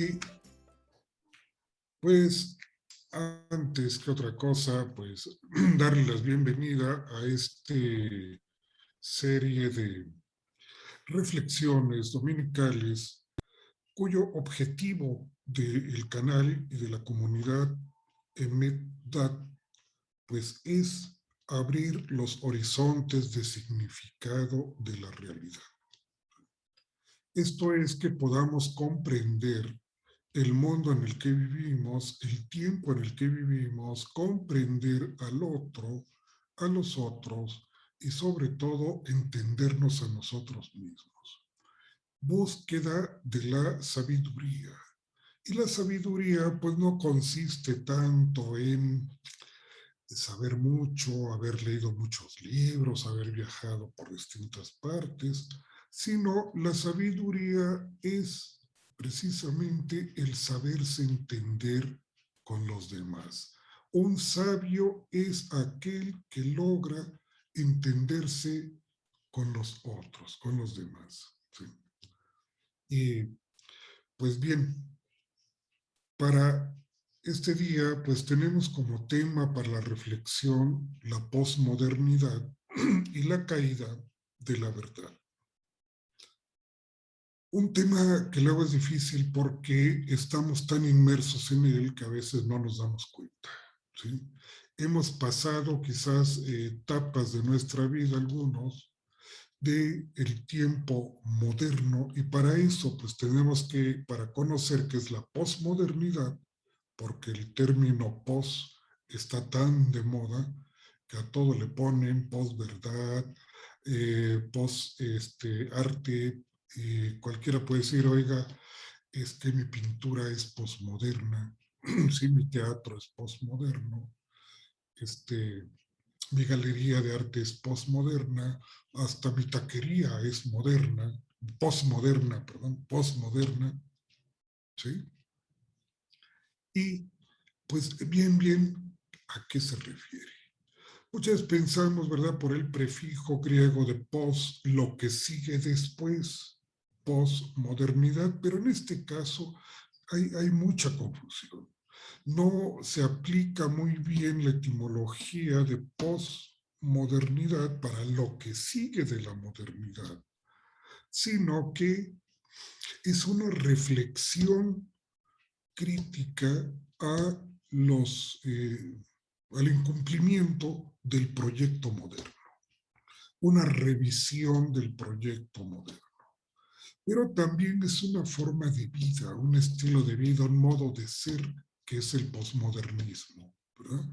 Y pues antes que otra cosa, pues darle la bienvenida a este serie de reflexiones dominicales cuyo objetivo del canal y de la comunidad EMEDAT pues es abrir los horizontes de significado de la realidad. Esto es que podamos comprender el mundo en el que vivimos, el tiempo en el que vivimos, comprender al otro, a los otros y sobre todo entendernos a nosotros mismos. Búsqueda de la sabiduría. Y la sabiduría pues no consiste tanto en saber mucho, haber leído muchos libros, haber viajado por distintas partes, sino la sabiduría es precisamente el saberse entender con los demás. Un sabio es aquel que logra entenderse con los otros, con los demás. ¿Sí? Y pues bien, para este día, pues tenemos como tema para la reflexión la posmodernidad y la caída de la verdad. Un tema que luego es difícil porque estamos tan inmersos en él que a veces no nos damos cuenta. ¿Sí? Hemos pasado quizás etapas de nuestra vida, algunos, de el tiempo moderno y para eso pues tenemos que, para conocer qué es la posmodernidad, porque el término pos está tan de moda que a todo le ponen posverdad, pos arte, cualquiera puede decir, oiga, es que mi pintura es posmoderna, sí, mi teatro es posmoderno, mi galería de arte es posmoderna, hasta mi taquería es moderna, posmoderna, ¿sí? Y pues bien, ¿a qué se refiere? Muchas pensamos, ¿verdad?, por el prefijo griego de pos, lo que sigue después, posmodernidad, pero en este caso hay mucha confusión. No se aplica muy bien la etimología de posmodernidad para lo que sigue de la modernidad, sino que es una reflexión crítica a al incumplimiento del proyecto moderno, una revisión del proyecto moderno. Pero también es una forma de vida, un estilo de vida, un modo de ser que es el posmodernismo, ¿verdad?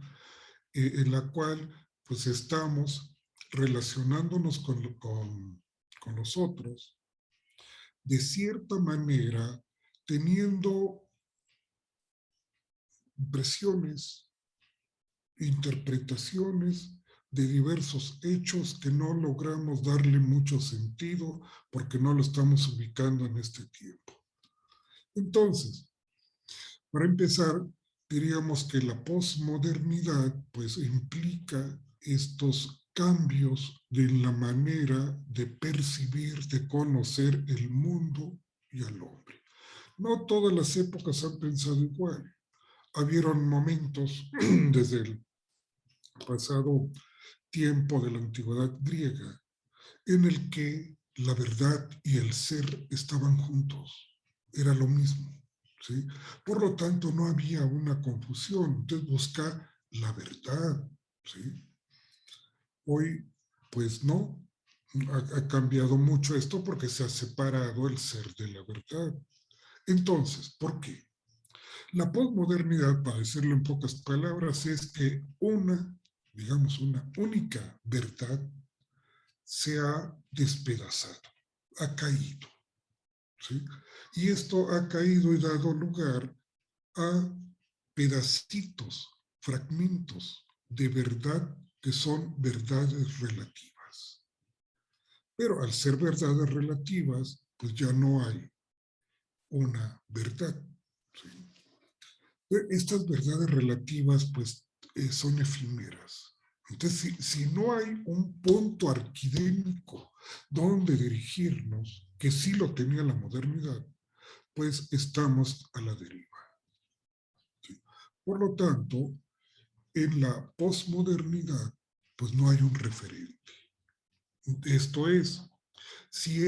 En la cual pues estamos relacionándonos con los otros, de cierta manera teniendo impresiones, interpretaciones de diversos hechos que no logramos darle mucho sentido porque no lo estamos ubicando en este tiempo. Entonces, para empezar, diríamos que la posmodernidad pues implica estos cambios de la manera de percibir, de conocer el mundo y al hombre. No todas las épocas han pensado igual. Habieron momentos desde el pasado tiempo de la antigüedad griega en el que la verdad y el ser estaban juntos, era lo mismo, ¿sí? Por lo tanto, no había una confusión, entonces buscar la verdad, ¿sí? Hoy, pues no, ha cambiado mucho esto porque se ha separado el ser de la verdad. Entonces, ¿por qué? La posmodernidad, para decirlo en pocas palabras, es que digamos, una única verdad se ha despedazado, ha caído, ¿sí? Y esto ha caído y dado lugar a pedacitos, fragmentos de verdad que son verdades relativas. Pero al ser verdades relativas, pues ya no hay una verdad, ¿sí? Estas verdades relativas, pues, son efímeras. Entonces, si no hay un punto arquidémico donde dirigirnos, que sí lo tenía la modernidad, pues estamos a la deriva. ¿Sí? Por lo tanto, en la posmodernidad, pues no hay un referente. Esto es, si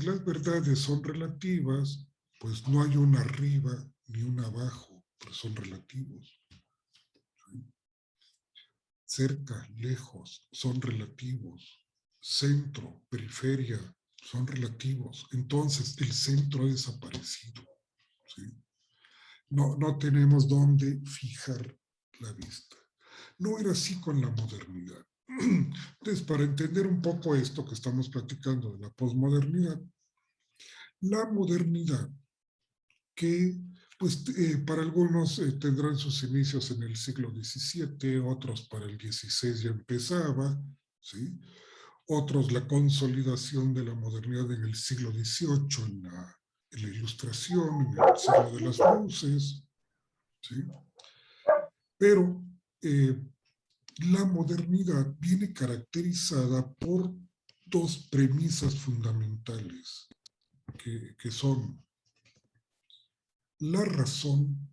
las verdades son relativas, pues no hay un arriba ni un abajo, pero son relativos. ¿Sí? Cerca, lejos, son relativos. Centro, periferia, son relativos. Entonces, el centro ha desaparecido. ¿Sí? No tenemos dónde fijar la vista. No era así con la modernidad. Entonces, para entender un poco esto que estamos platicando de la posmodernidad, la modernidad que pues para algunos tendrán sus inicios en el siglo XVII, otros para el XVI ya empezaba, ¿sí? Otros la consolidación de la modernidad en el siglo XVIII, en la Ilustración, en el siglo de las luces, ¿sí? Pero la modernidad viene caracterizada por dos premisas fundamentales, que son la razón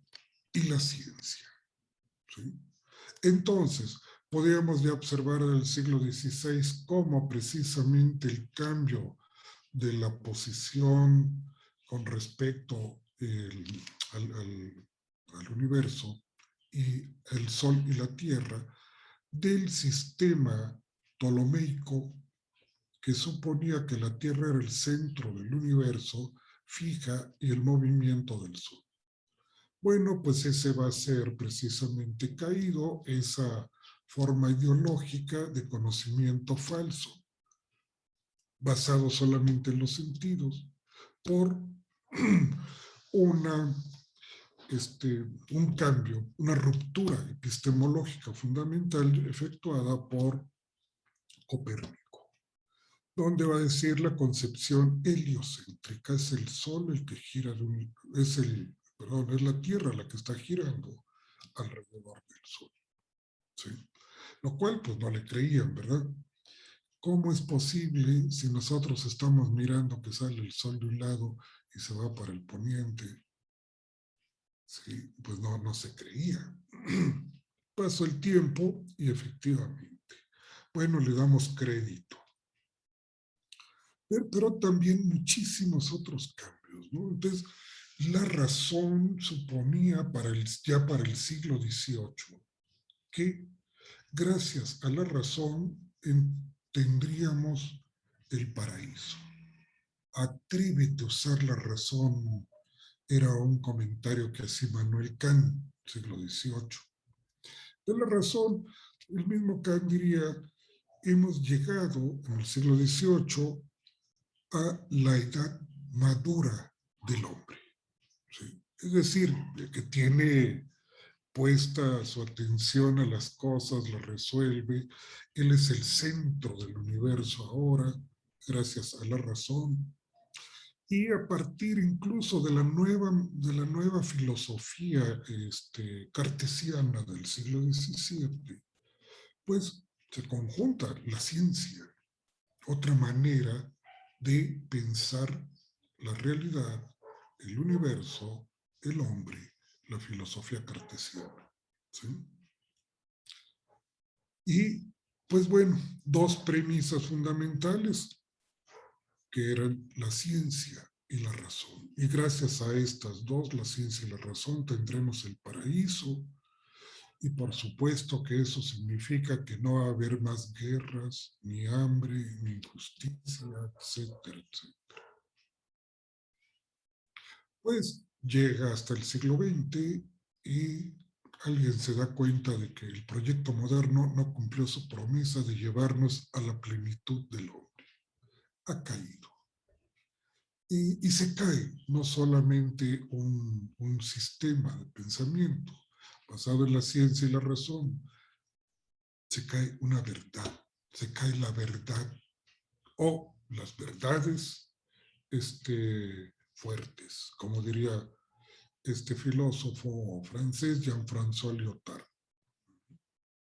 y la ciencia. ¿Sí? Entonces, podríamos ya observar en el siglo XVI cómo precisamente el cambio de la posición con respecto al universo y el Sol y la Tierra del sistema ptolomeico que suponía que la Tierra era el centro del universo fija y el movimiento del Sol. Bueno, pues ese va a ser precisamente caído, esa forma ideológica de conocimiento falso, basado solamente en los sentidos, por una, un cambio, una ruptura epistemológica fundamental efectuada por Copérnico, donde va a decir la concepción heliocéntrica, es el Sol el que gira, es la Tierra la que está girando alrededor del Sol. ¿Sí? Lo cual pues no le creían, ¿verdad? ¿Cómo es posible si nosotros estamos mirando que sale el Sol de un lado y se va para el poniente? Sí, pues no se creía. Pasó el tiempo y efectivamente, bueno, le damos crédito. Pero también muchísimos otros cambios, ¿no? Entonces, la razón suponía ya para el siglo XVIII que gracias a la razón tendríamos el paraíso. Atrévete a usar la razón, era un comentario que hacía Manuel Kant, siglo XVIII. De la razón, el mismo Kant diría, hemos llegado en el siglo XVIII a la edad madura del hombre. ¿Sí? Es decir, que tiene puesta su atención a las cosas, las resuelve. Él es el centro del universo ahora, gracias a la razón. Y a partir incluso de la nueva filosofía cartesiana del siglo XVII, pues se conjunta la ciencia, otra manera de pensar la realidad, el universo, el hombre, la filosofía cartesiana. ¿Sí? Y, pues bueno, dos premisas fundamentales que eran la ciencia y la razón. Y gracias a estas dos, la ciencia y la razón, tendremos el paraíso. Y por supuesto que eso significa que no va a haber más guerras, ni hambre, ni injusticia, etcétera, etcétera. Pues llega hasta el siglo XX y alguien se da cuenta de que el proyecto moderno no cumplió su promesa de llevarnos a la plenitud del hombre. Ha caído. Y se cae no solamente un sistema de pensamiento basado en la ciencia y la razón, se cae una verdad, se cae la verdad o las verdades fuertes, como diría este filósofo francés Jean-François Lyotard,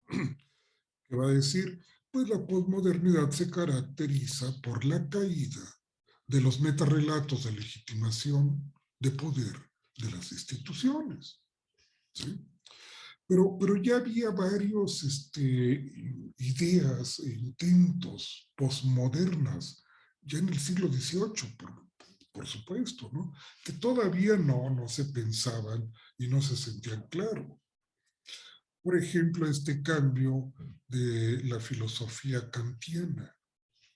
que va a decir, pues la posmodernidad se caracteriza por la caída de los metarrelatos de legitimación, de poder de las instituciones, ¿sí? Pero ya había varios ideas e intentos postmodernas, ya en el siglo XVIII, por supuesto, ¿no? Que todavía no se pensaban y no se sentían claro. Por ejemplo, este cambio de la filosofía kantiana,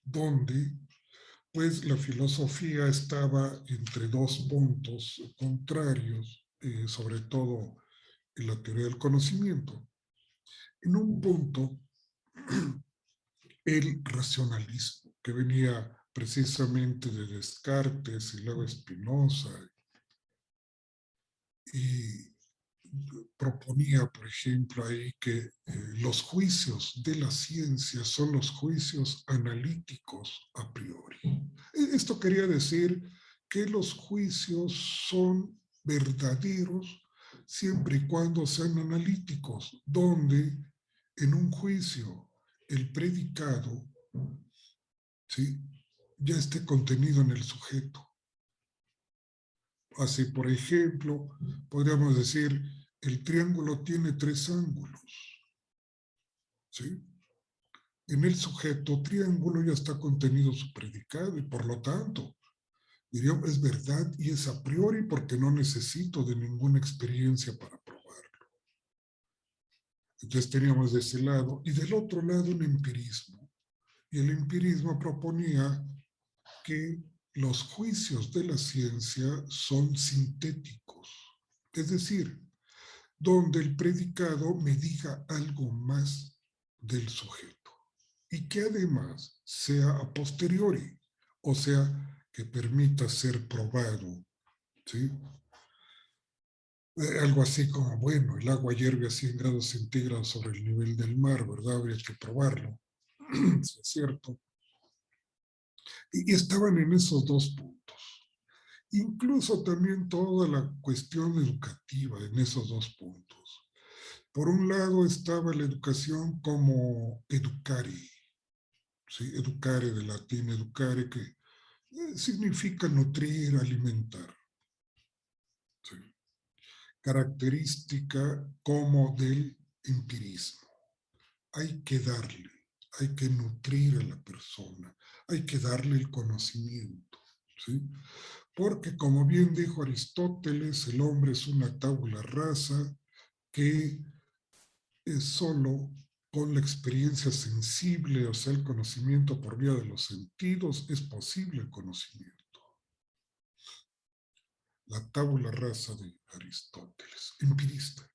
donde pues la filosofía estaba entre dos puntos contrarios, sobre todo en la teoría del conocimiento. En un punto, el racionalismo, que venía precisamente de Descartes y luego Spinoza, y proponía, por ejemplo, ahí que los juicios de la ciencia son los juicios analíticos a priori. Esto quería decir que los juicios son verdaderos siempre y cuando sean analíticos, donde en un juicio el predicado, ¿sí?, ya esté contenido en el sujeto. Así, por ejemplo, podríamos decir, el triángulo tiene 3 ángulos, ¿sí? En el sujeto triángulo ya está contenido su predicado y por lo tanto, diríamos, es verdad y es a priori porque no necesito de ninguna experiencia para probarlo. Entonces teníamos de ese lado y del otro lado un empirismo. Y el empirismo proponía que los juicios de la ciencia son sintéticos, es decir, donde el predicado me diga algo más del sujeto y que además sea a posteriori, o sea, que permita ser probado, ¿sí? Algo así como, bueno, el agua hierve a 100 grados centígrados sobre el nivel del mar, ¿verdad? Habría que probarlo, si es cierto. Y estaban en esos dos puntos. Incluso también toda la cuestión educativa en esos dos puntos. Por un lado estaba la educación como educare, ¿sí? Educare de latín, educare, que significa nutrir, alimentar. ¿Sí? Característica como del empirismo. Hay que nutrir a la persona, hay que darle el conocimiento, ¿sí? Porque como bien dijo Aristóteles, el hombre es una tabula rasa que es solo con la experiencia sensible, o sea, el conocimiento por vía de los sentidos, es posible el conocimiento. La tabula rasa de Aristóteles, empirista.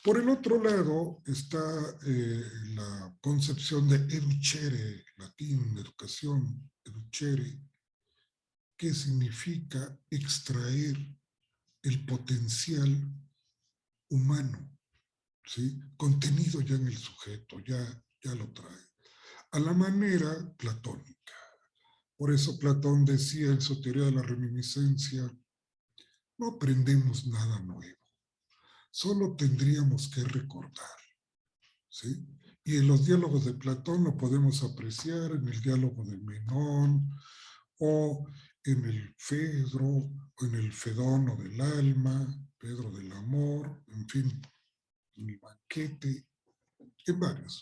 Por el otro lado está la concepción de educere, latín, educación, educere, que significa extraer el potencial humano, ¿sí? Contenido ya en el sujeto, ya lo trae, a la manera platónica. Por eso Platón decía en su teoría de la reminiscencia, no aprendemos nada nuevo, solo tendríamos que recordar, ¿sí? Y en los diálogos de Platón lo podemos apreciar en el diálogo de Menón, o en el Fedro, o en el Fedono del alma, Pedro del amor, en fin, en el banquete, en varios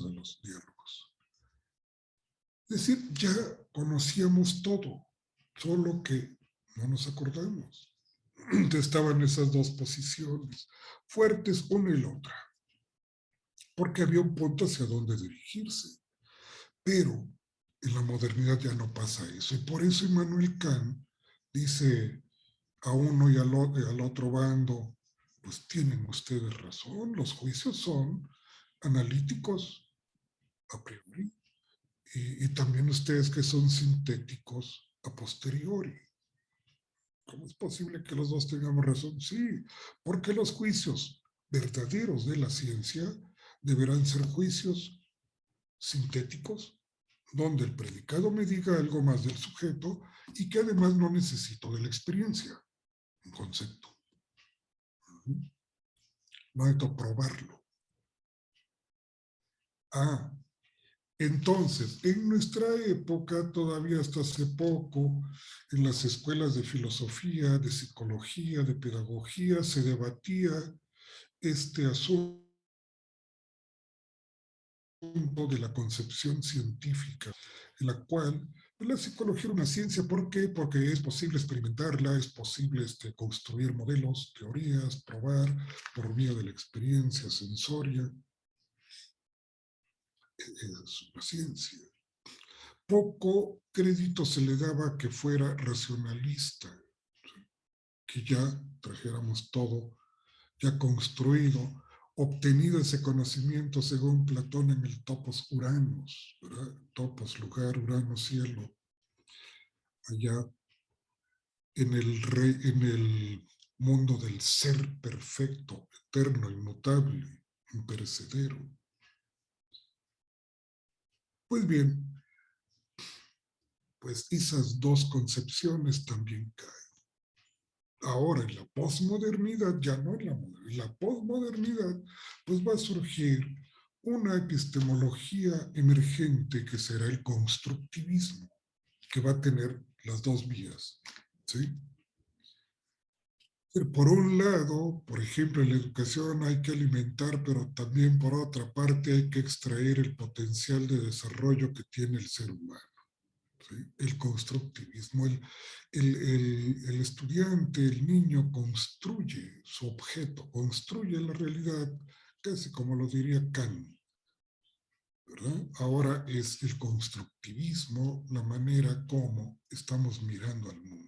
de los diálogos. Es decir, ya conocíamos todo, solo que no nos acordamos. Estaban esas dos posiciones, fuertes una y la otra, porque había un punto hacia dónde dirigirse. Pero en la modernidad ya no pasa eso. Y por eso Immanuel Kant dice a uno y al otro bando, pues tienen ustedes razón, los juicios son analíticos a priori. Y también ustedes que son sintéticos a posteriori. ¿Cómo es posible que los dos tengamos razón? Sí, porque los juicios verdaderos de la ciencia deberán ser juicios sintéticos, donde el predicado me diga algo más del sujeto y que además no necesito de la experiencia, un concepto. No necesito probarlo. Ah, Entonces, en nuestra época, todavía hasta hace poco, en las escuelas de filosofía, de psicología, de pedagogía, se debatía este asunto de la concepción científica, en la cual la psicología era una ciencia. ¿Por qué? Porque es posible experimentarla, es posible construir modelos, teorías, probar por medio de la experiencia sensoria. Es una ciencia. Poco crédito se le daba que fuera racionalista, que ya trajéramos todo ya construido, obtenido ese conocimiento según Platón en el topos Uranus, ¿verdad? Topos, lugar, Urano, cielo, allá en el mundo del ser perfecto, eterno, inmutable, imperecedero. Pues bien, pues esas dos concepciones también caen. Ahora, en la posmodernidad, ya no en la posmodernidad, pues va a surgir una epistemología emergente que será el constructivismo, que va a tener las dos vías, ¿sí? Por un lado, por ejemplo, en la educación hay que alimentar, pero también por otra parte hay que extraer el potencial de desarrollo que tiene el ser humano. ¿Sí? El constructivismo, el estudiante, el niño construye su objeto, construye la realidad, casi como lo diría Kant, ¿verdad? Ahora es el constructivismo la manera como estamos mirando al mundo.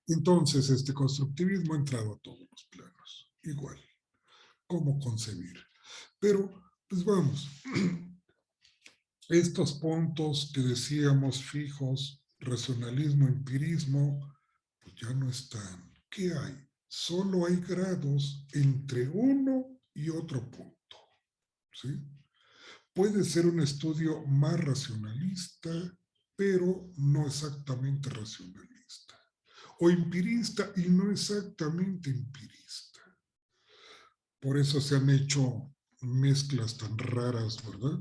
Entonces, este constructivismo ha entrado a todos los planos, igual, cómo concebir. Pero, pues vamos, estos puntos que decíamos fijos, racionalismo, empirismo, pues ya no están. ¿Qué hay? Solo hay grados entre uno y otro punto. ¿Sí? Puede ser un estudio más racionalista, pero no exactamente racionalista. O empirista y no exactamente empirista. Por eso se han hecho mezclas tan raras, ¿verdad?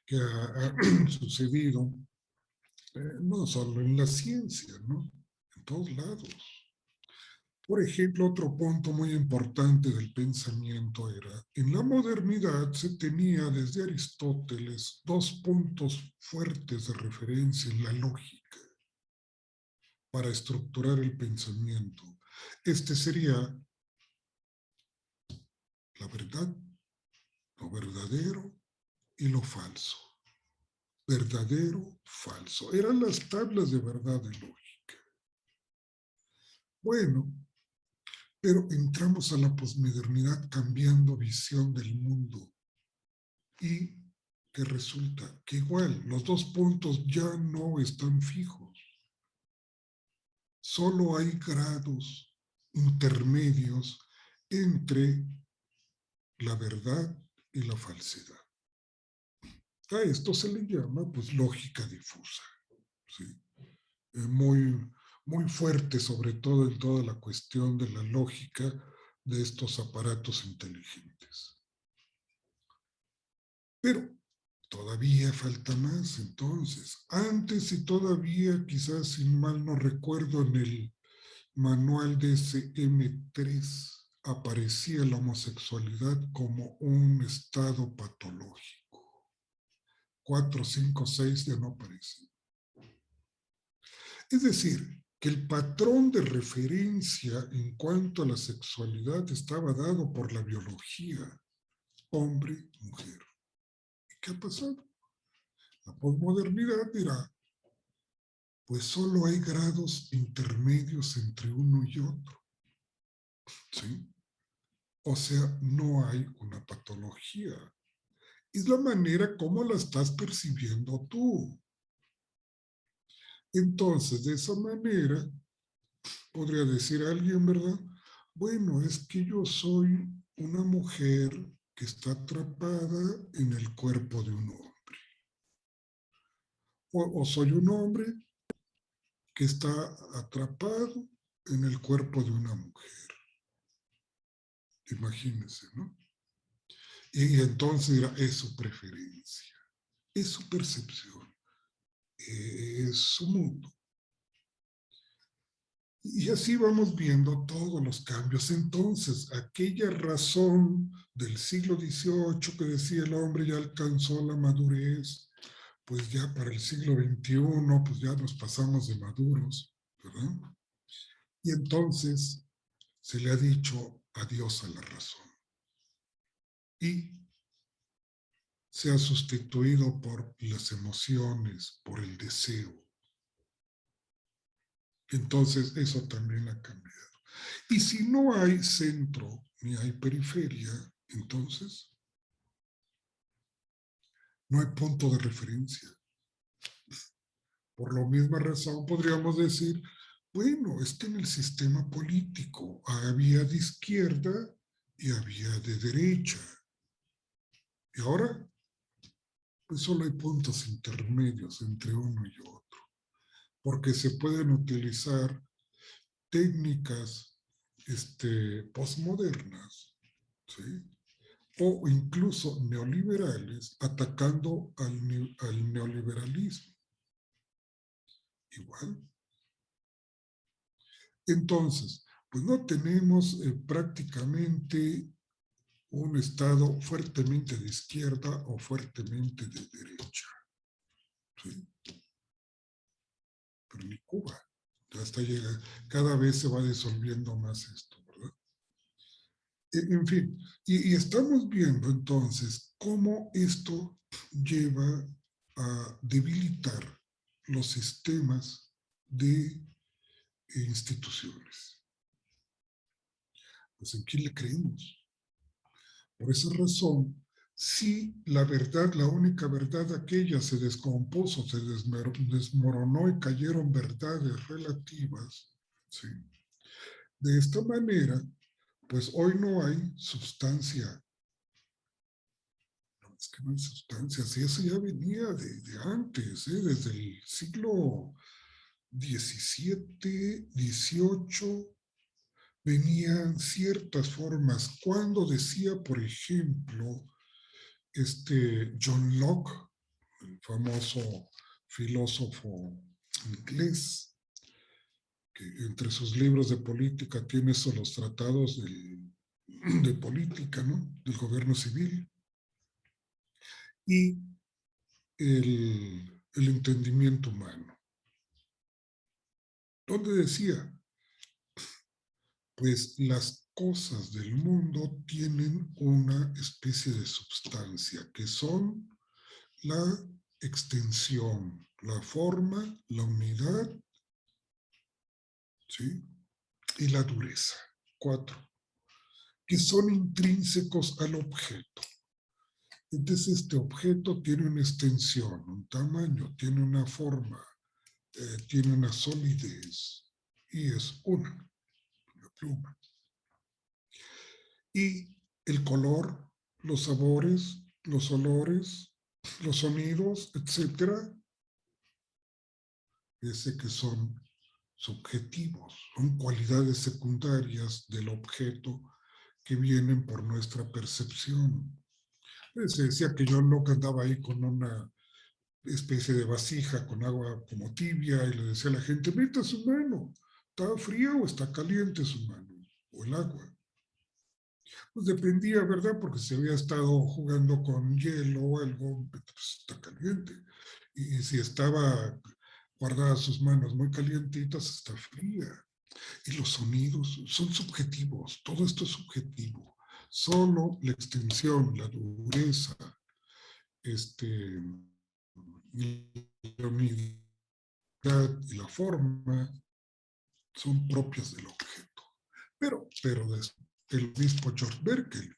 Que ha sucedido no solo en la ciencia, ¿no? En todos lados. Por ejemplo, otro punto muy importante del pensamiento era, en la modernidad se tenía desde Aristóteles dos puntos fuertes de referencia en la lógica para estructurar el pensamiento. Este sería la verdad, lo verdadero y lo falso. Verdadero, falso. Eran las tablas de verdad y lógica. Bueno, pero entramos a la posmodernidad cambiando visión del mundo. Y que resulta que igual los dos puntos ya no están fijos. Solo hay grados intermedios entre la verdad y la falsedad. A esto se le llama pues lógica difusa. ¿Sí? Muy, muy fuerte, sobre todo en toda la cuestión de la lógica de estos aparatos inteligentes. Pero todavía falta más entonces. Antes y todavía, quizás si mal no recuerdo, en el manual de SM3 aparecía la homosexualidad como un estado patológico. 4, 5, 6 ya no aparece. Es decir, que el patrón de referencia en cuanto a la sexualidad estaba dado por la biología, hombre, mujer. ¿Y qué ha pasado? La posmodernidad dirá, pues solo hay grados intermedios entre uno y otro. ¿Sí? O sea, no hay una patología. Es la manera como la estás percibiendo tú. Entonces, de esa manera, podría decir alguien, ¿verdad? Bueno, es que yo soy una mujer que está atrapada en el cuerpo de un hombre. O soy un hombre que está atrapado en el cuerpo de una mujer. Imagínense, ¿no? Y entonces dirá, es su preferencia, es su percepción, es su mundo. Y así vamos viendo todos los cambios. Entonces, aquella razón del siglo XVIII que decía el hombre ya alcanzó la madurez, pues ya para el siglo XXI, pues ya nos pasamos de maduros, ¿verdad? Y entonces se le ha dicho adiós a la razón. Y se ha sustituido por las emociones, por el deseo. Entonces, eso también ha cambiado. Y si no hay centro ni hay periferia, entonces no hay punto de referencia. Por la misma razón podríamos decir, bueno, es que en el sistema político había de izquierda y había de derecha. Y ahora, pues solo hay puntos intermedios entre uno y otro, porque se pueden utilizar técnicas postmodernas, ¿sí? O incluso neoliberales atacando al neoliberalismo. Igual. Entonces, pues no tenemos prácticamente un Estado fuertemente de izquierda o fuertemente de derecha. ¿Sí? Pero ni Cuba. Ya está llegando, cada vez se va disolviendo más esto, ¿verdad? En fin, y estamos viendo entonces cómo esto lleva a debilitar los sistemas de instituciones. Pues ¿en quién le creemos? Por esa razón, si la verdad, la única verdad aquella se descompuso, se desmoronó y cayeron verdades relativas, ¿sí? De esta manera, pues hoy no hay sustancia. No, es que no hay sustancia, si eso ya venía de antes, desde el siglo XVII, XVIII, venían ciertas formas. Cuando decía, por ejemplo, John Locke, el famoso filósofo inglés, que entre sus libros de política tiene esos los tratados de política, ¿no? Del gobierno civil y el entendimiento humano, donde decía, pues las cosas del mundo tienen una especie de sustancia que son la extensión, la forma, la unidad, ¿sí? Y la dureza. 4, que son intrínsecos al objeto. Entonces este objeto tiene una extensión, un tamaño, tiene una forma, tiene una solidez y es una pluma. Y el color, los sabores, los olores, los sonidos, etcétera, ese que son subjetivos, son cualidades secundarias del objeto que vienen por nuestra percepción. Se decía que John Locke andaba ahí con una especie de vasija con agua como tibia y le decía a la gente, meta su mano, ¿está fría o está caliente su mano? O el agua. Pues dependía, ¿verdad? Porque si había estado jugando con hielo o algo, pues está caliente. Y si estaba guardadas sus manos muy calientitas, está fría. Y los sonidos son subjetivos, todo esto es subjetivo. Solo la extensión, la dureza, la unidad y la forma son propias del objeto. Pero el obispo George Berkeley,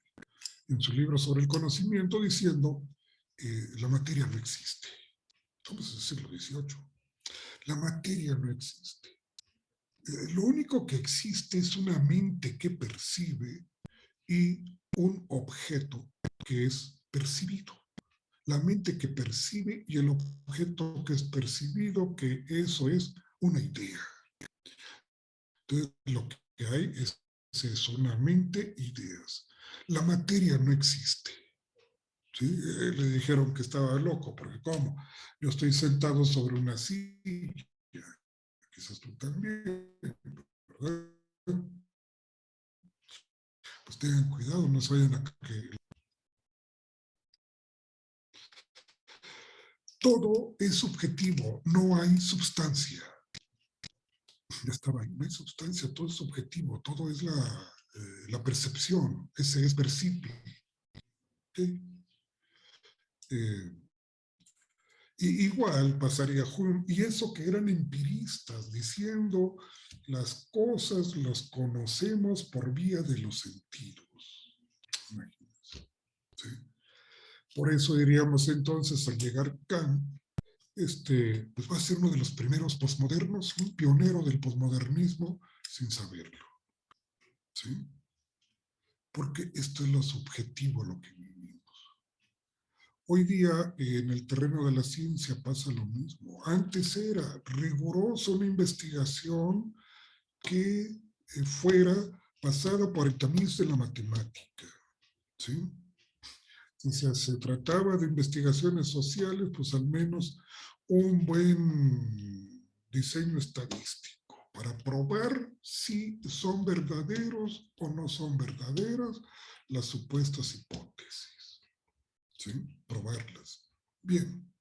en su libro sobre el conocimiento, diciendo, la materia no existe. Estamos en el siglo XVIII. La materia no existe. Lo único que existe es una mente que percibe y un objeto que es percibido. La mente que percibe y el objeto que es percibido, que eso es una idea. Entonces, lo que hay es una mente, ideas. La materia no existe. ¿sí? Le dijeron que estaba loco, porque ¿cómo? Yo estoy sentado sobre una silla, quizás tú también, ¿verdad? Pues tengan cuidado, no se vayan a... Que todo es subjetivo, no hay sustancia. Ya estaba ahí, no hay sustancia, todo es subjetivo, todo es la percepción, ese es percibe. ¿Okay? Eh, y igual pasaría Hume, y eso que eran empiristas, diciendo las cosas las conocemos por vía de los sentidos. Imagínense, ¿sí? Por eso diríamos entonces, al llegar Kant, pues va a ser uno de los primeros posmodernos, un pionero del posmodernismo sin saberlo, ¿sí? Porque esto es lo subjetivo, lo que vivimos. Hoy día en el terreno de la ciencia pasa lo mismo. Antes era riguroso una investigación que fuera pasada por el tamiz de la matemática, ¿sí? Si se trataba de investigaciones sociales, pues al menos un buen diseño estadístico para probar si son verdaderos o no son verdaderas las supuestas hipótesis, ¿sí? Probarlas. Bien,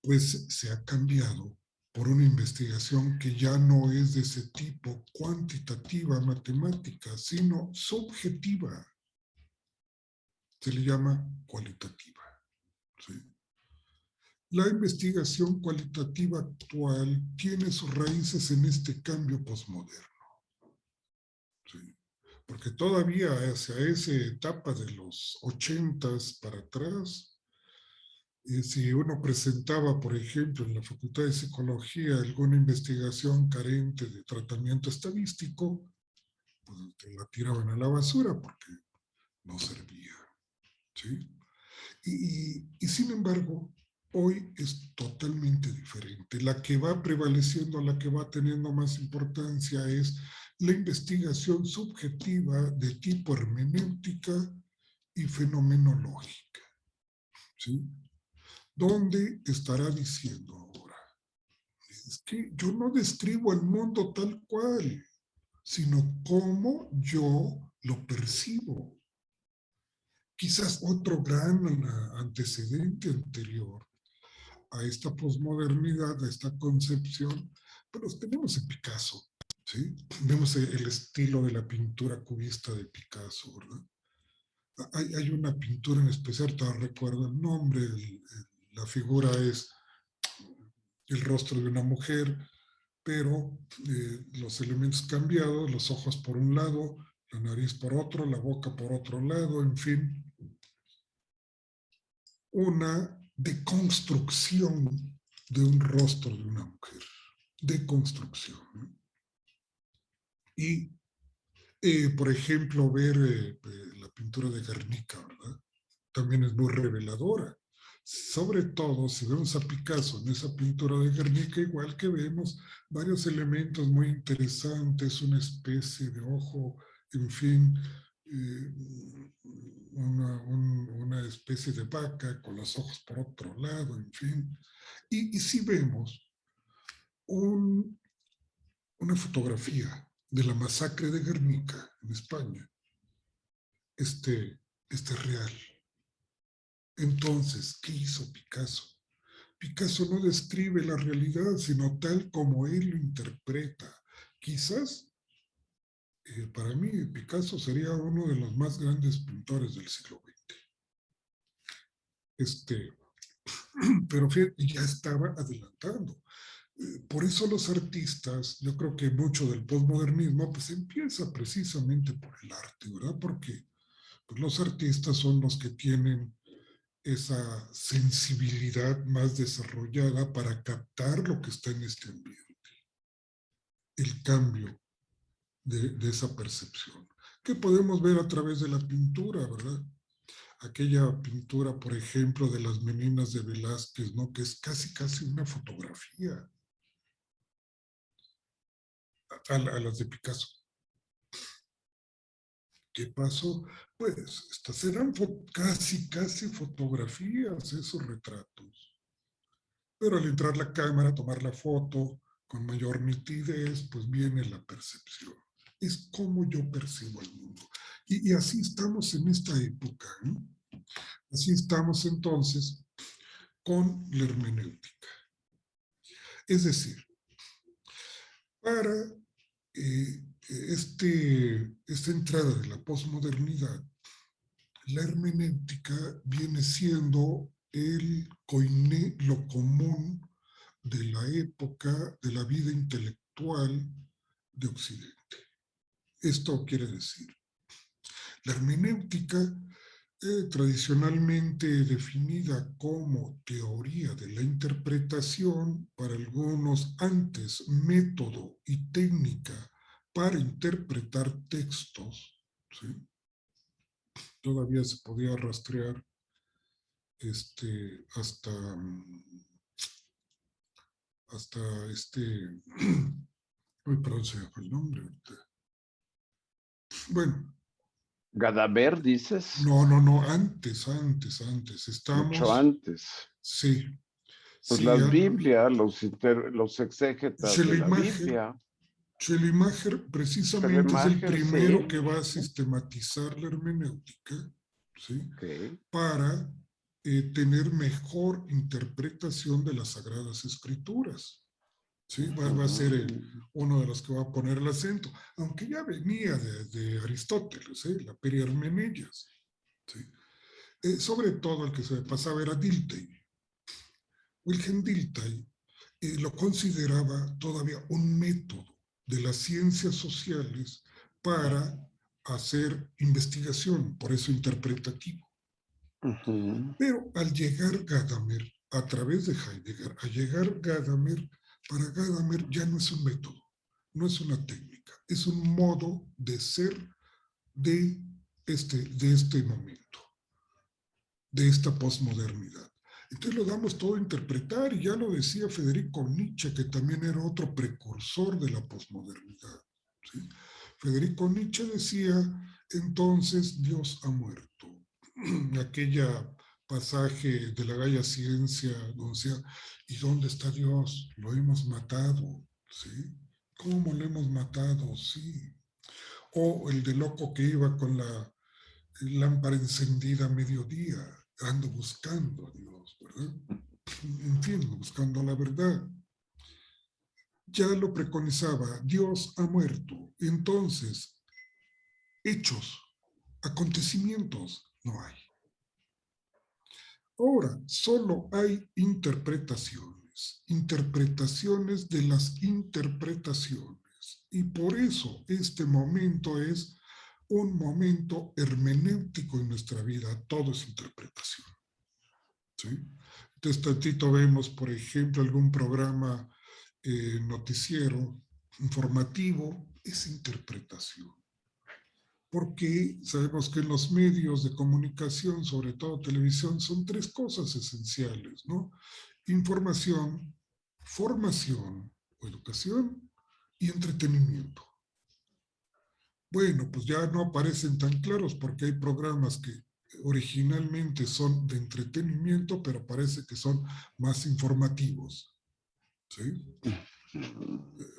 pues se ha cambiado por una investigación que ya no es de ese tipo cuantitativa matemática, sino subjetiva. Se le llama cualitativa, ¿sí? La investigación cualitativa actual tiene sus raíces en este cambio posmoderno, ¿sí? Porque todavía hacia esa etapa de los 80s para atrás, si uno presentaba, por ejemplo, en la Facultad de Psicología alguna investigación carente de tratamiento estadístico, pues te la tiraban a la basura porque no servía, ¿sí? Y sin embargo, hoy es totalmente diferente. La que va prevaleciendo, la que va teniendo más importancia es la investigación subjetiva de tipo hermenéutica y fenomenológica, ¿sí? ¿Dónde estará diciendo ahora? Es que yo no describo el mundo tal cual, sino cómo yo lo percibo. Quizás otro gran antecedente anterior a esta posmodernidad, a esta concepción, pero tenemos en Picasso, ¿sí? Vemos el estilo de la pintura cubista de Picasso, ¿verdad? Hay una pintura en especial, todavía recuerdo el nombre, la figura es el rostro de una mujer, pero los elementos cambiados, los ojos por un lado, la nariz por otro, la boca por otro lado, en fin, una deconstrucción de un rostro de una mujer, deconstrucción, ¿no? Y, por ejemplo, ver la pintura de Guernica, ¿verdad? También es muy reveladora. Sobre todo, si vemos a Picasso en esa pintura de Guernica, igual que vemos varios elementos muy interesantes, una especie de ojo, en fin, eh, una especie de vaca con los ojos por otro lado, en fin. Y si vemos un, una fotografía de la masacre de Guernica en España, este es real. Entonces, ¿qué hizo Picasso? Picasso no describe la realidad, sino tal como él lo interpreta. Quizás, para mí, Picasso sería uno de los más grandes pintores del siglo XX. Pero fíjate, ya estaba adelantando. Por eso los artistas, yo creo que mucho del posmodernismo, pues empieza precisamente por el arte, ¿verdad? Porque pues, los artistas son los que tienen esa sensibilidad más desarrollada para captar lo que está en este ambiente, el cambio de esa percepción, que podemos ver a través de la pintura, ¿verdad? Aquella pintura, por ejemplo, de las meninas de Velázquez, ¿no? Que es casi una fotografía a las de Picasso. ¿Qué pasó? Pues estas eran casi fotografías, esos retratos. Pero al entrar la cámara, tomar la foto con mayor nitidez, pues viene la percepción. Es como yo percibo el mundo. Y así estamos en esta época, ¿no? Así estamos entonces con la hermenéutica. Es decir, para esta entrada de la posmodernidad, la hermenéutica viene siendo lo común de la época de la vida intelectual de Occidente. Esto quiere decir, la hermenéutica, tradicionalmente definida como teoría de la interpretación, para algunos antes método y técnica para interpretar textos, ¿sí? Todavía se podía rastrear hasta uy, perdón, se me fue el nombre ahorita. Bueno. Gadamer, dices. No, antes. Mucho Estamos, antes. sí, Pues sí, las Biblias, los exégetas de la Schellimacher, Biblia. Schellimacher precisamente es el Schelemacher, primero sí. que va a sistematizar la hermenéutica, ¿sí? Okay. Para tener mejor interpretación de las Sagradas Escrituras. ¿Sí? Va a ser uno de los que va a poner el acento, aunque ya venía de Aristóteles, la perihermeneias. ¿Sí? Sobre todo el que se pasaba era Dilthey. Wilhelm Dilthey lo consideraba todavía un método de las ciencias sociales para hacer investigación, por eso interpretativo. Pero al llegar Gadamer, a través de Heidegger, para Gadamer ya no es un método, no es una técnica, es un modo de ser de este momento, de esta posmodernidad. Entonces lo damos todo a interpretar, y ya lo decía Federico Nietzsche, que también era otro precursor de la posmodernidad, ¿sí? Federico Nietzsche decía, entonces Dios ha muerto. Aquella pasaje de la Gaia Ciencia, donde decía, ¿y dónde está Dios? Lo hemos matado, ¿sí? ¿Cómo lo hemos matado? Sí. O el de loco que iba con la lámpara encendida a mediodía, ando buscando a Dios, ¿verdad? En fin, buscando la verdad. Ya lo preconizaba, Dios ha muerto. Entonces, hechos, acontecimientos, no hay. Ahora, solo hay interpretaciones de las interpretaciones. Y por eso este momento es un momento hermenéutico en nuestra vida. Todo es interpretación. ¿Sí? Entonces, tantito vemos, por ejemplo, algún programa noticiero, informativo, es interpretación. Porque sabemos que en los medios de comunicación, sobre todo televisión, son tres cosas esenciales, ¿no? Información, formación o educación y entretenimiento. Bueno, pues ya no aparecen tan claros porque hay programas que originalmente son de entretenimiento, pero parece que son más informativos, ¿sí?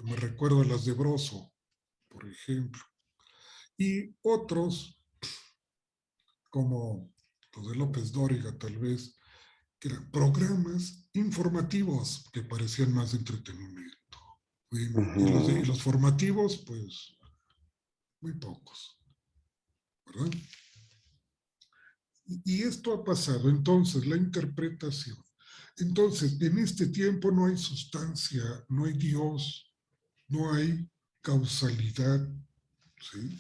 Me recuerdo a las de Broso, por ejemplo. Y otros, como los de López Dóriga, tal vez, que eran programas informativos que parecían más de entretenimiento. Bueno, y los formativos, pues, muy pocos, ¿verdad? Y esto ha pasado, entonces, la interpretación. Entonces, en este tiempo no hay sustancia, no hay Dios, no hay causalidad, ¿sí?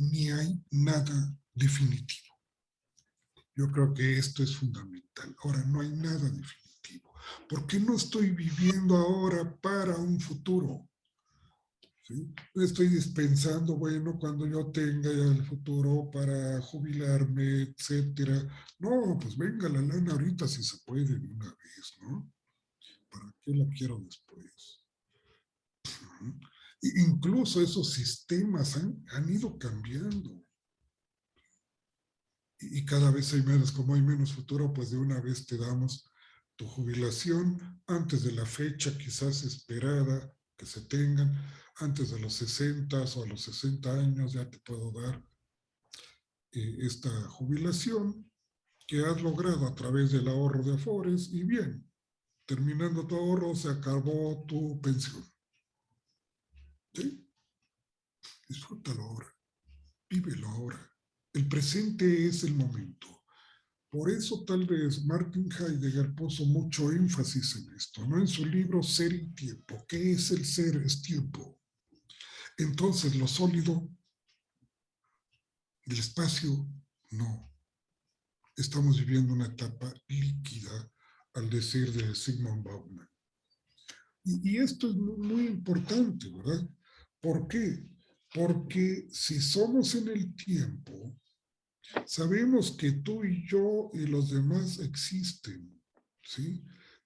Ni hay nada definitivo. Yo creo que esto es fundamental. Ahora, no hay nada definitivo. ¿Por qué no estoy viviendo ahora para un futuro? ¿Sí? No estoy dispensando, bueno, cuando yo tenga ya el futuro para jubilarme, etcétera. No, pues venga la lana ahorita si se puede de una vez, ¿no? ¿Para qué la quiero después? Incluso esos sistemas han ido cambiando. Y cada vez hay menos, como hay menos futuro, pues de una vez te damos tu jubilación antes de la fecha quizás esperada que se tengan, antes de los 60 o a los 60 años ya te puedo dar esta jubilación que has logrado a través del ahorro de Afores y bien, terminando tu ahorro se acabó tu pensión. ¿Sí? Disfrútalo ahora, vívelo ahora. El presente es el momento. Por eso tal vez Martin Heidegger puso mucho énfasis en esto, ¿no? En su libro Ser y Tiempo. ¿Qué es el ser? Es tiempo. Entonces, lo sólido, el espacio, no. Estamos viviendo una etapa líquida, al decir de Sigmund Bauman. Y esto es muy importante, ¿verdad? ¿Por qué? Porque si somos en el tiempo, sabemos que tú y yo y los demás existen, ¿sí?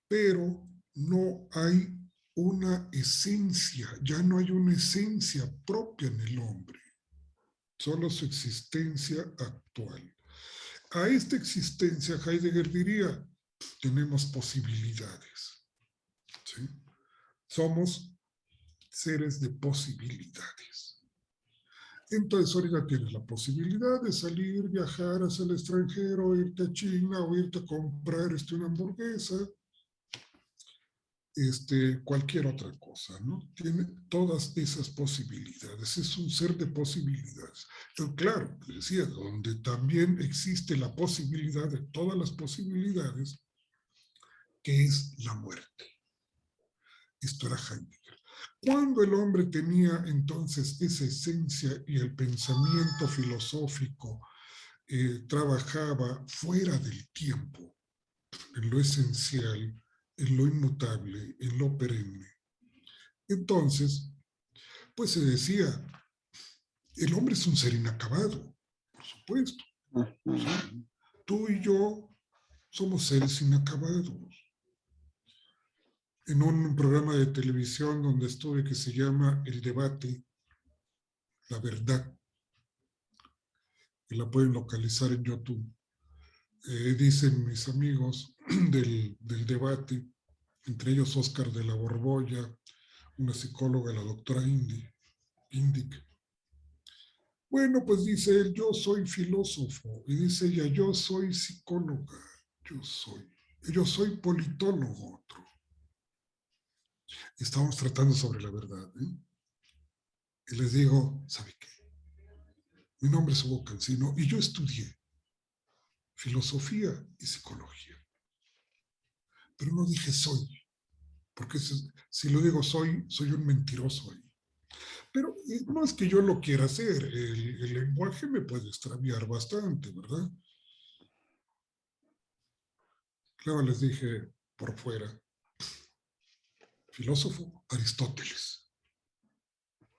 Pero no hay una esencia, ya no hay una esencia propia en el hombre, solo su existencia actual. A esta existencia, Heidegger diría, tenemos posibilidades, ¿sí? Somos seres de posibilidades. Entonces ahorita tienes la posibilidad de salir, viajar hacia el extranjero, irte a China o irte a comprar una hamburguesa, cualquier otra cosa, ¿no? Tiene todas esas posibilidades, es un ser de posibilidades. Pero claro, decía, donde también existe la posibilidad de todas las posibilidades, que es la muerte. Esto era Heidegger. Cuando el hombre tenía entonces esa esencia y el pensamiento filosófico trabajaba fuera del tiempo, en lo esencial, en lo inmutable, en lo perenne, entonces, pues se decía, el hombre es un ser inacabado, por supuesto. ¿Sí? Tú y yo somos seres inacabados. En un programa de televisión donde estuve que se llama El Debate, La Verdad, que la pueden localizar en YouTube, dicen mis amigos del debate, entre ellos Oscar de la Borbolla, una psicóloga, la doctora Indic. Bueno, pues dice él, yo soy filósofo, y dice ella, yo soy psicóloga, yo soy politólogo, otro. Estamos tratando sobre la verdad, ¿eh? Y les digo, ¿sabe qué? Mi nombre es Hugo Cancino y yo estudié filosofía y psicología. Pero no dije soy, porque si lo digo soy un mentiroso ahí. Pero no es que yo lo quiera hacer, el lenguaje me puede extraviar bastante, ¿verdad? Claro, les dije por fuera, filósofo Aristóteles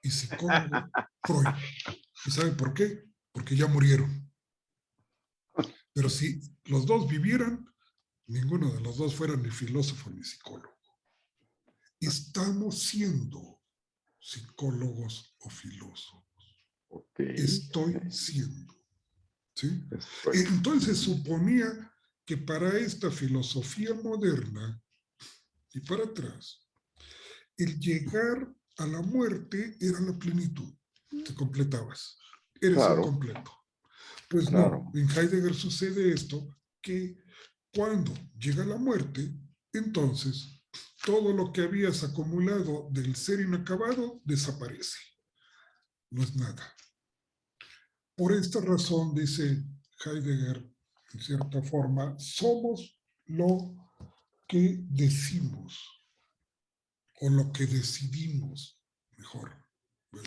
y psicólogo Freud. ¿Y saben por qué? Porque ya murieron. Pero si los dos vivieran, ninguno de los dos fuera ni filósofo ni psicólogo. Estamos siendo psicólogos o filósofos. Estoy siendo. ¿Sí? Entonces suponía que para esta filosofía moderna y para atrás, el llegar a la muerte era la plenitud. Te completabas. Eres un completo. Pues no, en Heidegger sucede esto, que cuando llega la muerte, entonces todo lo que habías acumulado del ser inacabado desaparece. No es nada. Por esta razón, dice Heidegger, en cierta forma, somos lo que decimos, o lo que decidimos, mejor.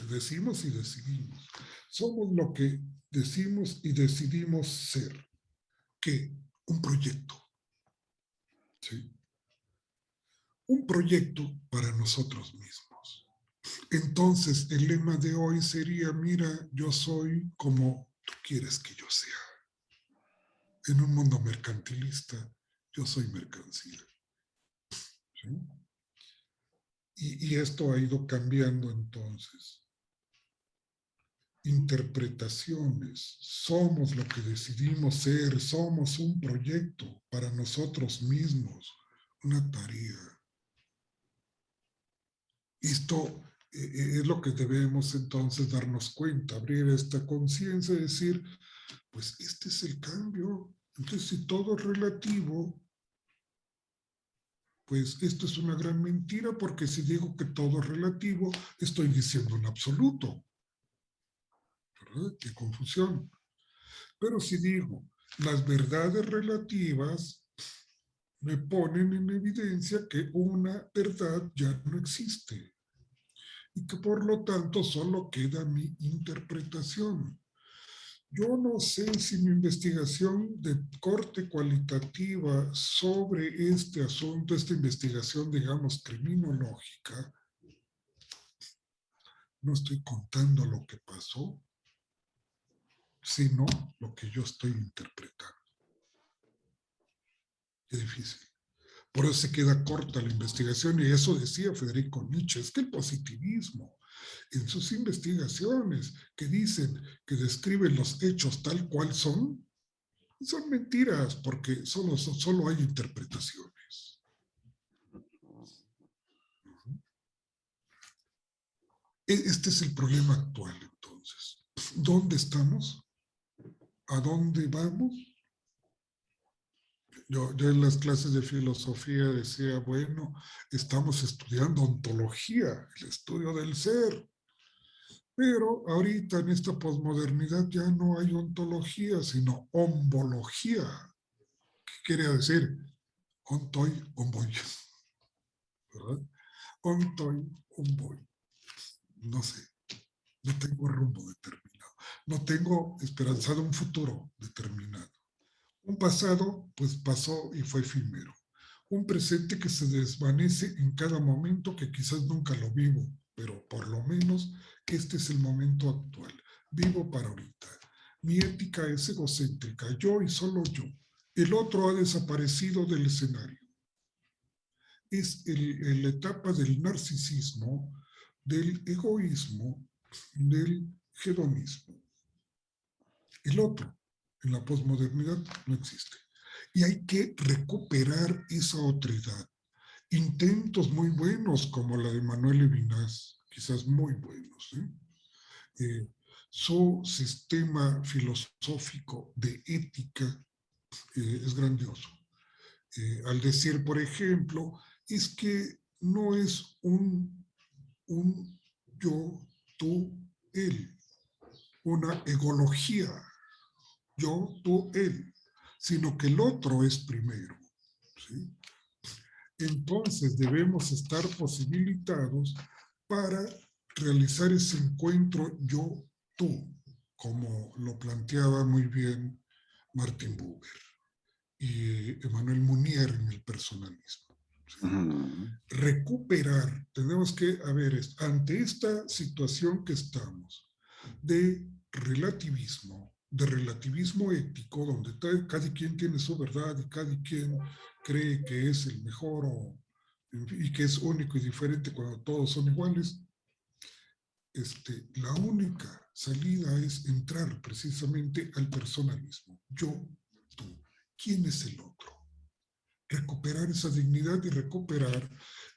Decimos y decidimos. Somos lo que decimos y decidimos ser. ¿Qué? Un proyecto. ¿Sí? Un proyecto para nosotros mismos. Entonces, el lema de hoy sería, mira, yo soy como tú quieres que yo sea. En un mundo mercantilista, yo soy mercancía. ¿Sí? Y esto ha ido cambiando entonces. Interpretaciones. Somos lo que decidimos ser. Somos un proyecto para nosotros mismos. Una tarea. Esto es lo que debemos entonces darnos cuenta, abrir esta conciencia y decir, pues este es el cambio. Entonces, si todo es relativo, pues esto es una gran mentira, porque si digo que todo es relativo, estoy diciendo un absoluto. ¿Verdad? Qué confusión. Pero si digo, las verdades relativas me ponen en evidencia que una verdad ya no existe y que por lo tanto solo queda mi interpretación. Yo no sé si mi investigación de corte cualitativa sobre este asunto, esta investigación, digamos, criminológica, no estoy contando lo que pasó, sino lo que yo estoy interpretando. Qué difícil. Por eso se queda corta la investigación, y eso decía Federico Nietzsche, es que el positivismo, en sus investigaciones que dicen que describen los hechos tal cual son mentiras, porque solo hay interpretaciones. Este es el problema actual, entonces. ¿Dónde estamos? ¿A dónde vamos? Yo en las clases de filosofía decía, bueno, estamos estudiando ontología, el estudio del ser. Pero ahorita en esta posmodernidad ya no hay ontología, sino hombología. ¿Qué quiere decir? Ontoy, omboy. ¿Verdad? Ontoy, omboy. No sé, no tengo rumbo determinado. No tengo esperanzado un futuro determinado. Un pasado, pues pasó y fue efímero. Un presente que se desvanece en cada momento, que quizás nunca lo vivo, pero por lo menos que este es el momento actual. Vivo para ahorita. Mi ética es egocéntrica, yo y solo yo. El otro ha desaparecido del escenario. Es la etapa del narcisismo, del egoísmo, del hedonismo. El otro, en la posmodernidad, no existe. Y hay que recuperar esa otredad. Intentos muy buenos, como la de Manuel Levinas, quizás muy buenos. Su sistema filosófico de ética es grandioso. Al decir, por ejemplo, es que no es un yo, tú, él, una egología, yo, tú, él, sino que el otro es primero. ¿Sí? Entonces debemos estar posibilitados para realizar ese encuentro yo-tú, como lo planteaba muy bien Martin Buber y Emmanuel Mounier en el personalismo. ¿Sí? Recuperar, tenemos que, a ver, ante esta situación que estamos de relativismo ético, donde cada quien tiene su verdad y cada quien cree que es el mejor y que es único y diferente cuando todos son iguales, la única salida es entrar precisamente al personalismo. Yo, tú, ¿quién es el otro? Recuperar esa dignidad y recuperar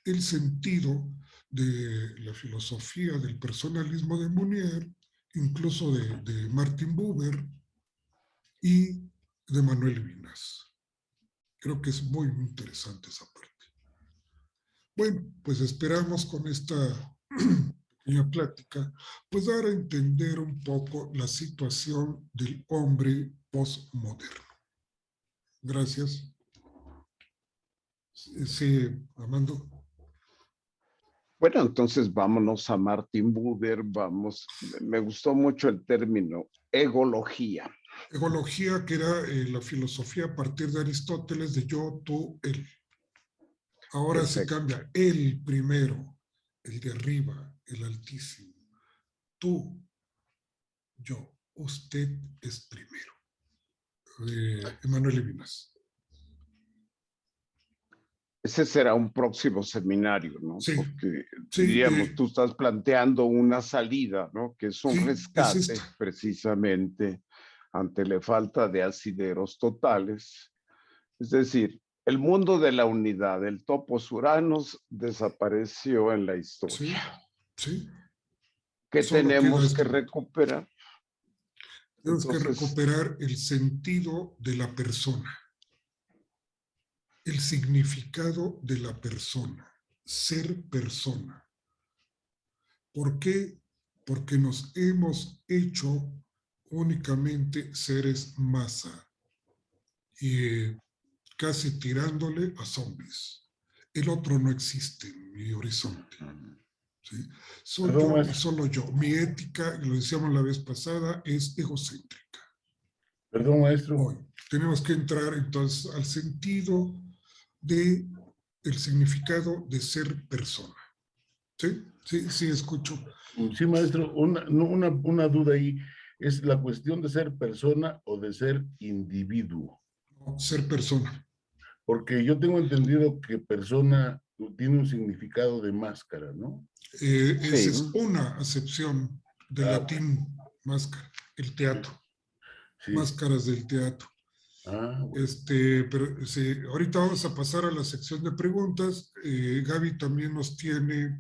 el sentido de la filosofía del personalismo de Mounier, incluso de Martin Buber y de Manuel Levinas. Creo que es muy interesante esa parte. Bueno, pues esperamos con esta pequeña plática, pues dar a entender un poco la situación del hombre postmoderno. Gracias. Sí, Armando. Bueno, entonces vámonos a Martin Buber, me gustó mucho el término egología. Egología, que era la filosofía a partir de Aristóteles de yo, tú, él. Ahora se Perfecto. cambia el primero, el de arriba, el altísimo. Tú, yo, usted es primero. Emmanuel Levinas. ese será un próximo seminario, ¿no? Sí, Porque sí, diríamos, tú estás planteando una salida, ¿no? Que es un sí, es rescate esta. precisamente ante la falta de asideros totales. Es decir, el mundo de la unidad, el topos uranos, desapareció en la historia. Sí, sí. ¿Qué Solo queda tenemos que esto. recuperar? Tenemos que Entonces, recuperar el sentido de la persona, el significado de la persona, ser persona. ¿Por qué? Porque nos hemos hecho únicamente seres masa y casi tirándole a zombies. El otro no existe en mi horizonte. ¿Sí? Soy Perdón, yo y maestro. solo yo. Mi ética, lo decíamos la vez pasada, es egocéntrica. Perdón, maestro. Hoy tenemos que entrar entonces al sentido de el significado de ser persona. ¿Sí? Sí, sí, escucho. Sí, maestro, una duda ahí. ¿Es la cuestión de ser persona o de ser individuo? No, ser persona. Porque yo tengo entendido que persona tiene un significado de máscara, ¿no? Esa sí, es una acepción del Bueno, latín, máscara, el teatro, sí. máscaras del teatro. Bueno. Pero sí, ahorita vamos a pasar a la sección de preguntas. Gaby también nos tiene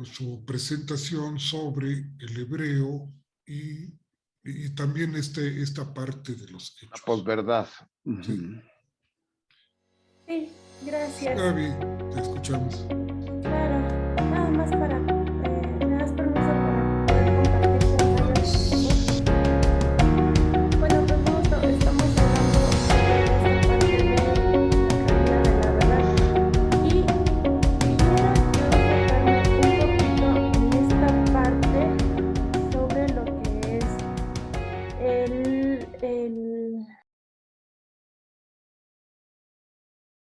su presentación sobre el hebreo y también esta parte de los la hechos. posverdad. ¿Sí? Sí, gracias. Gaby, te escuchamos. Claro.